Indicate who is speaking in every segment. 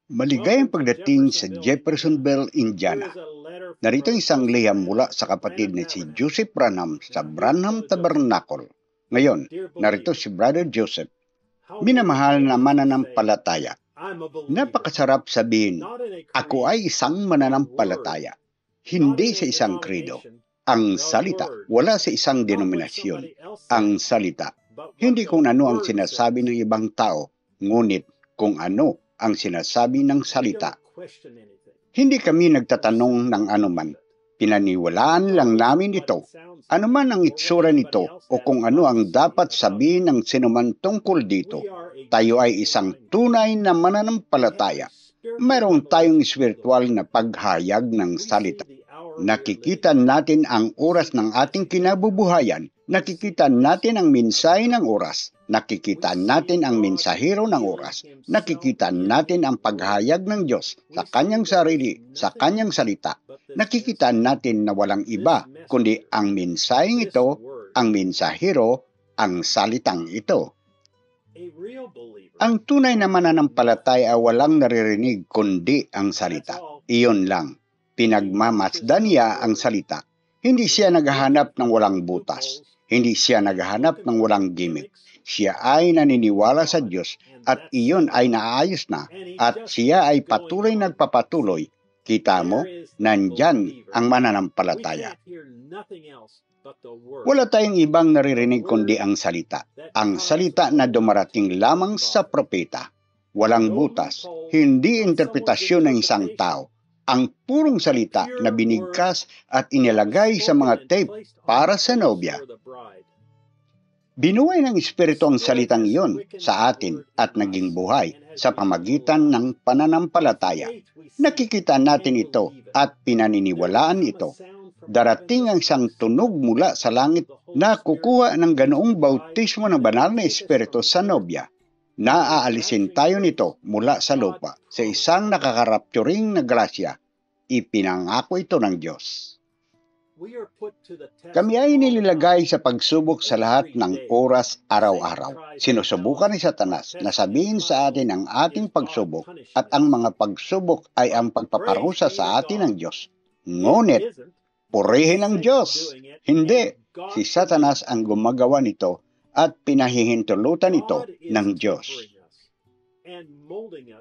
Speaker 1: Maligayang pagdating sa Jeffersonville, Indiana. Narito isang liham mula sa kapatid ni si Joseph Branham sa Branham Tabernacle. Ngayon, narito si Brother Joseph. Minamahal na mananampalataya. Napakasarap sabihin, ako ay isang mananampalataya. Hindi sa isang credo. Ang salita, wala sa isang denominasyon. Ang salita, hindi kung ano ang sinasabi ng ibang tao, ngunit kung ano ang sinasabi ng salita. Hindi kami nagtatanong ng anuman. Pinaniwalaan lang namin ito. Anuman ang itsura nito o kung ano ang dapat sabihin ng sinuman tungkol dito. Tayo ay isang tunay na mananampalataya. Mayroon tayong espiritual na paghayag ng salita. Nakikita natin ang oras ng ating kinabubuhayan. Nakikita natin ang mensahe ng oras. Nakikita natin ang mensahero ng oras. Nakikita natin ang paghayag ng Diyos sa kanyang sarili, sa kanyang salita. Nakikita natin na walang iba, kundi ang mensaheng ito, ang mensahero, ang salitang ito. Ang tunay na mananampalataya ay walang naririnig kundi ang salita. Iyon lang. Pinagmamasdan niya ang salita. Hindi siya naghahanap ng walang butas. Hindi siya naghahanap ng walang gimmick. Siya ay naniniwala sa Diyos at iyon ay naayos na at siya ay patuloy nagpapatuloy. Kita mo, nandyan ang mananampalataya. Wala tayong ibang naririnig kundi ang salita. Ang salita na dumarating lamang sa propeta. Walang butas, hindi interpretasyon ng isang tao. Ang purong salita na binigkas at inilagay sa mga tape para sa nobya. Binuhay ng Espiritu ang salitang iyon sa atin at naging buhay sa pamagitan ng pananampalataya. Nakikita natin ito at pinaniniwalaan ito. Darating ang isang tunog mula sa langit na kukuha ng ganoong bautismo ng banal na Espiritu sa nobya. Naaalisin tayo nito mula sa lupa sa isang nakakarapturing na grasya. Ipinangako ito ng Diyos. Kami ay nililagay sa pagsubok sa lahat ng oras araw-araw. Sinusubukan ni Satanas na sabihin sa atin ang ating pagsubok at ang mga pagsubok ay ang pagpaparusa sa atin ng Diyos. Ngunit, purihin ang Diyos. Hindi, si Satanas ang gumagawa nito at pinahihintulutan ito ng Diyos.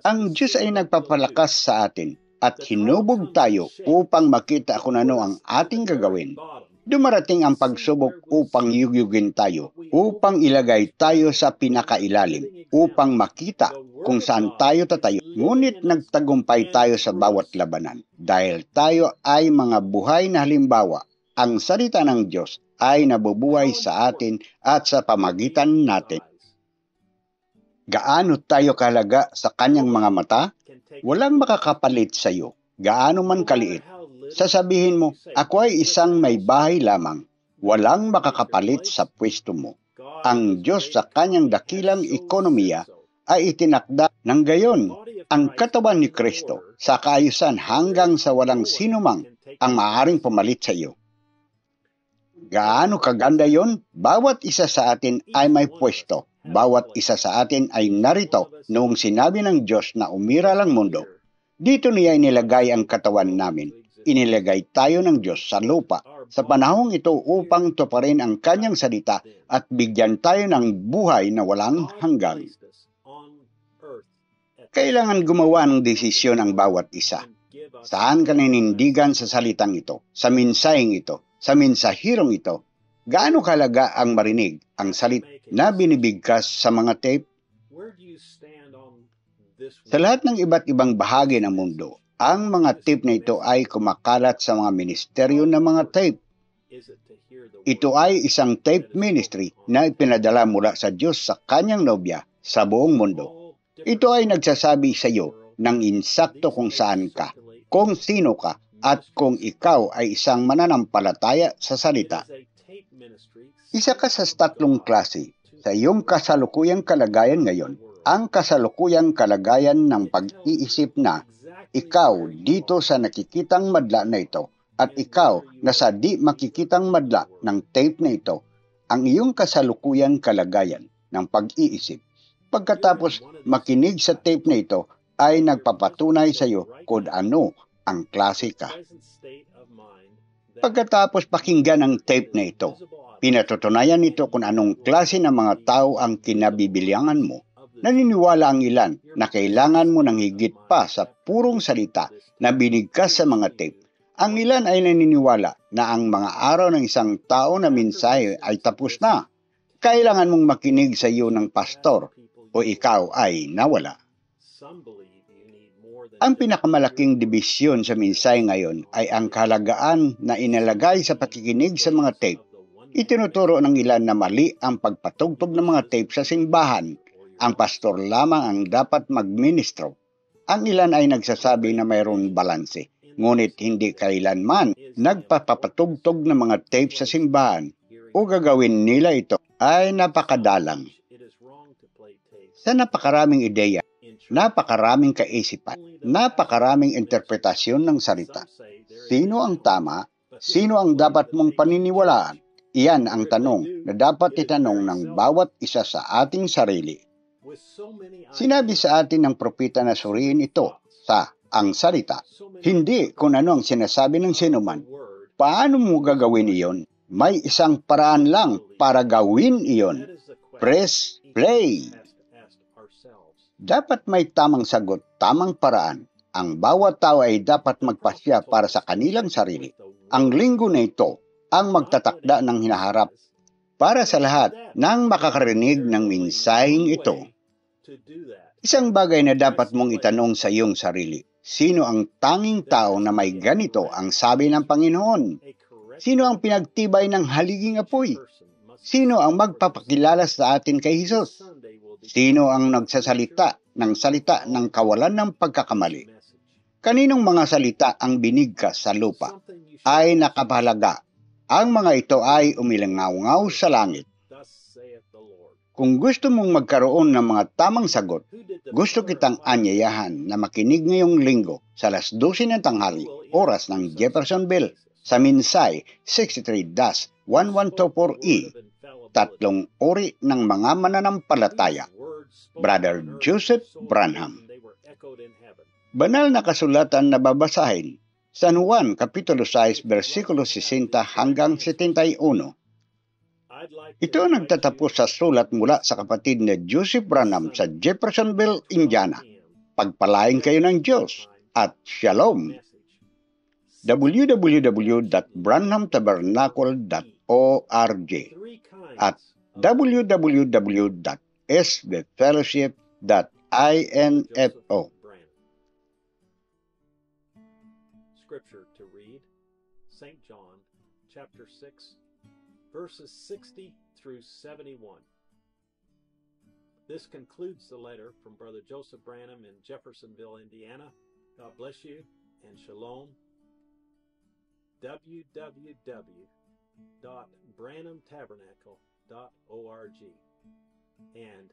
Speaker 1: Ang Diyos ay nagpapalakas sa atin at hinubog tayo upang makita kung ano ang ating gagawin. Dumarating ang pagsubok upang yugyugin tayo, upang ilagay tayo sa pinakailalim, upang makita kung saan tayo tatayo. Ngunit nagtagumpay tayo sa bawat labanan dahil tayo ay mga buhay na halimbawa. Ang salita ng Diyos ay nabubuhay sa atin at sa pamagitan natin. Gaano tayo kahalaga sa kanyang mga mata? Walang makakapalit sa iyo, gaano man kaliit. Sasabihin mo, ako ay isang may bahay lamang. Walang makakapalit sa pwesto mo. Ang Diyos sa kanyang dakilang ekonomiya ay itinakda ng gayon ang katawan ni Kristo sa kaayusan hanggang sa walang sinumang ang maaaring pumalit sa iyo. Gaano kaganda yon? Bawat isa sa atin ay may pwesto. Bawat isa sa atin ay narito noong sinabi ng Diyos na umira lang mundo. Dito niya inilagay ang katawan namin. Inilagay tayo ng Diyos sa lupa sa panahong ito upang tuparin ang kanyang salita at bigyan tayo ng buhay na walang hanggan. Kailangan gumawa ng desisyon ang bawat isa. Saan ka ninindigan sa salitang ito, sa mensaheng ito, sa mensahirong ito? Gaano kahalaga ang marinig ang salita na binibigkas sa mga tape? Sa lahat ng iba't ibang bahagi ng mundo, ang mga tape na ito ay kumakalat sa mga ministeryo ng mga tape. Ito ay isang tape ministry na ipinadala mula sa Diyos sa kanyang nobya sa buong mundo. Ito ay nagsasabi sa iyo ng insakto kung saan ka, kung sino ka, at kung ikaw ay isang mananampalataya sa salita. Isa ka sa tatlong klase sa iyong kasalukuyang kalagayan ngayon. Ang kasalukuyang kalagayan ng pag-iisip na ikaw dito sa nakikitang madla na ito at ikaw na sa di makikitang madla ng tape na ito. Ang iyong kasalukuyang kalagayan ng pag-iisip. Pagkatapos makinig sa tape na ito, ay nagpapatunay sa iyo kung ano ang klase ka. Pagkatapos pakinggan ang tape na ito, pinatutunayan nito kung anong klase ng mga tao ang kinabibilyangan mo. Naniniwala ang ilan na kailangan mo ng higit pa sa purong salita na binigkas sa mga tape. Ang ilan ay naniniwala na ang mga araw ng isang tao na mensahe ay tapos na. Kailangan mong makinig sa iyo ng pastor o ikaw ay nawala. Ang pinakamalaking dibisyon sa mensahe ngayon ay ang kahalagaan na inalagay sa pakikinig sa mga tape. Itinuturo ng ilan na mali ang pagpatugtog ng mga tape sa simbahan. Ang pastor lamang ang dapat magministro. Ang ilan ay nagsasabi na mayroon balanse, ngunit hindi kailanman nagpapatugtog ng mga tape sa simbahan o gagawin nila ito ay napakadalang. Sa napakaraming ideya, napakaraming kaisipan, napakaraming interpretasyon ng salita. Sino ang tama? Sino ang dapat mong paniniwalaan? Iyan ang tanong na dapat itanong ng bawat isa sa ating sarili. Sinabi sa atin ng propeta na suriin ito sa ang salita, hindi kung ano ang sinasabi ng sinuman. Paano mo gagawin iyon? May isang paraan lang para gawin iyon. Press play. Dapat may tamang sagot, tamang paraan. Ang bawat tao ay dapat magpasya para sa kanilang sarili. Ang linggo na ito ang magtatakda ng hinaharap para sa lahat nang makakarinig ng mensaheng ito. Isang bagay na dapat mong itanong sa iyong sarili. Sino ang tanging tao na may ganito ang sabi ng Panginoon? Sino ang pinagtibay ng haliging apoy? Sino ang magpapakilala sa atin kay Jesus? Sino ang nagsasalita ng kawalan ng pagkakamali? Kaninong mga salita ang binigkas sa lupa ay nakapahalaga? Ang mga ito ay umilangaw-ngaw sa langit. Kung gusto mong magkaroon ng mga tamang sagot, gusto kitang anyayahan na makinig ngayong linggo sa alas 12 ng tanghali, oras ng Jeffersonville, sa Minsay 63-1124E, tatlong uri ng mga mananampalataya. Brother Joseph Branham. Banal na kasulatan na babasahin, San Juan Kapitulo 6, versikulo 60 hanggang 71. Ito ang nagtatapos sa sulat mula sa kapatid na Joseph Branham sa Jeffersonville, Indiana. Pagpalain kayo ng Diyos at Shalom. www.branhamtabernacle.org at www.sbfellowship.info.
Speaker 2: Scripture to read, St. John, chapter 6, verses 60 through 71. This concludes the letter from Brother Joseph Branham in Jeffersonville, Indiana. God bless you and shalom. www.branhamtabernacle.org and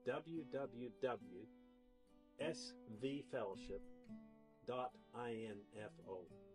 Speaker 2: www.svfellowship.info.